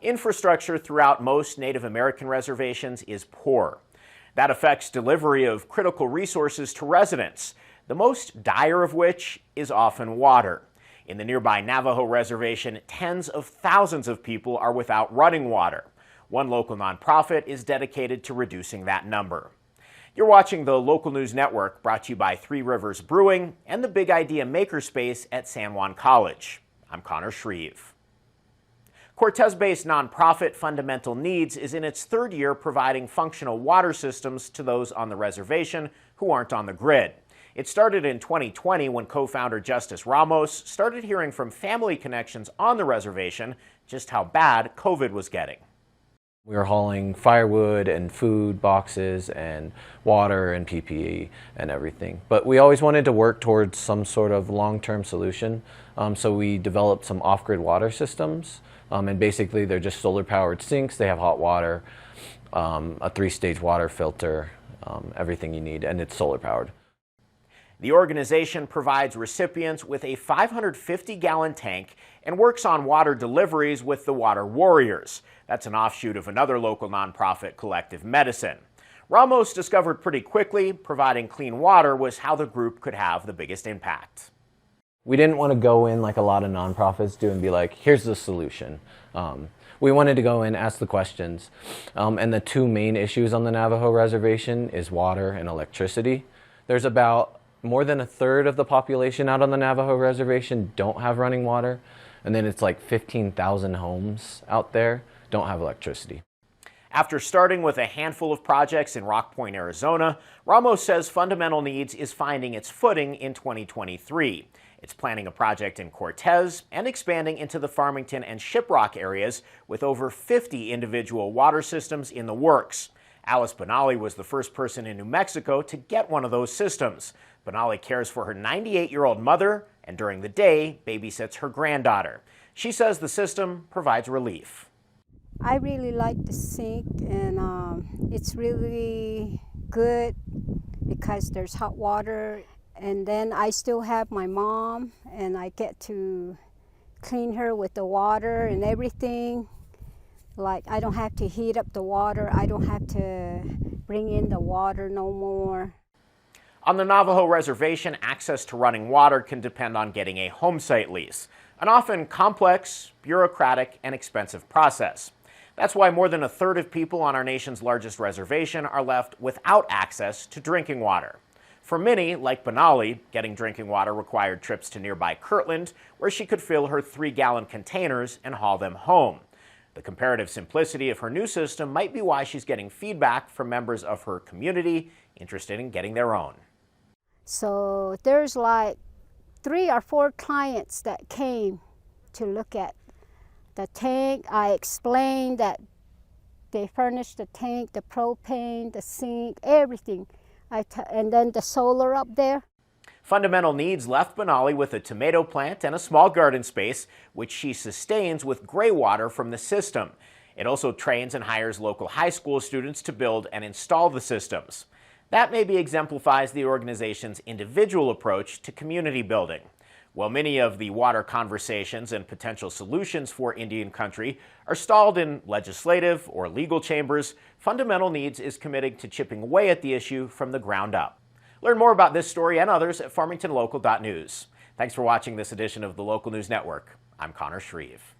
Infrastructure throughout most Native American reservations is poor. That affects delivery of critical resources to residents, the most dire of which is often water. In the nearby Navajo Reservation, tens of thousands of people are without running water. One local nonprofit is dedicated to reducing that number. You're watching the Local News Network, brought to you by Three Rivers Brewing and the Big Idea Makerspace at San Juan College. I'm Connor Shreve. Cortez-based nonprofit Fundamental Needs is in its third year providing functional water systems to those on the reservation who aren't on the grid. It started in 2020 when co-founder Justice Ramos started hearing from family connections on the reservation just how bad COVID was getting. We were hauling firewood and food boxes and water and PPE and everything. But we always wanted to work towards some sort of long-term solution. So we developed some off-grid water systems. And basically they're just solar-powered sinks. They have hot water, a 3-stage water filter, everything you need, and it's solar-powered. The organization provides recipients with a 550-gallon tank and works on water deliveries with the Water Warriors. That's an offshoot of another local nonprofit, Collective Medicine. Ramos discovered pretty quickly providing clean water was how the group could have the biggest impact. We didn't want to go in like a lot of nonprofits do and be like, here's the solution. We wanted to go in, ask the questions. And the two main issues on the Navajo Reservation is water and electricity. There's about more than a third of the population out on the Navajo Reservation don't have running water. And then it's like 15,000 homes out there don't have electricity. After starting with a handful of projects in Rock Point, Arizona, Ramos says Fundamental Needs is finding its footing in 2023. It's planning a project in Cortez and expanding into the Farmington and Shiprock areas with over 50 individual water systems in the works. Alice Benally was the first person in New Mexico to get one of those systems. Benally cares for her 98-year-old mother and during the day babysits her granddaughter. She says the system provides relief. I really like the sink, and it's really good because there's hot water, and then I still have my mom and I get to clean her with the water and everything. Like, I don't have to heat up the water, I don't have to bring in the water no more. On the Navajo Reservation, access to running water can depend on getting a home site lease, an often complex, bureaucratic, and expensive process. That's why more than a third of people on our nation's largest reservation are left without access to drinking water. For many, like Benally, getting drinking water required trips to nearby Kirtland, where she could fill her 3-gallon containers and haul them home. The comparative simplicity of her new system might be why she's getting feedback from members of her community interested in getting their own. So there's like 3 or 4 clients that came to look at the tank. I explained that they furnished the tank, the propane, the sink, everything. And then the solar up there. Fundamental Needs left Benally with a tomato plant and a small garden space, which she sustains with gray water from the system. It also trains and hires local high school students to build and install the systems. That maybe exemplifies the organization's individual approach to community building. While many of the water conversations and potential solutions for Indian country are stalled in legislative or legal chambers, Fundamental Needs is committed to chipping away at the issue from the ground up. Learn more about this story and others at farmingtonlocal.news. Thanks for watching this edition of the Local News Network. I'm Connor Shreve.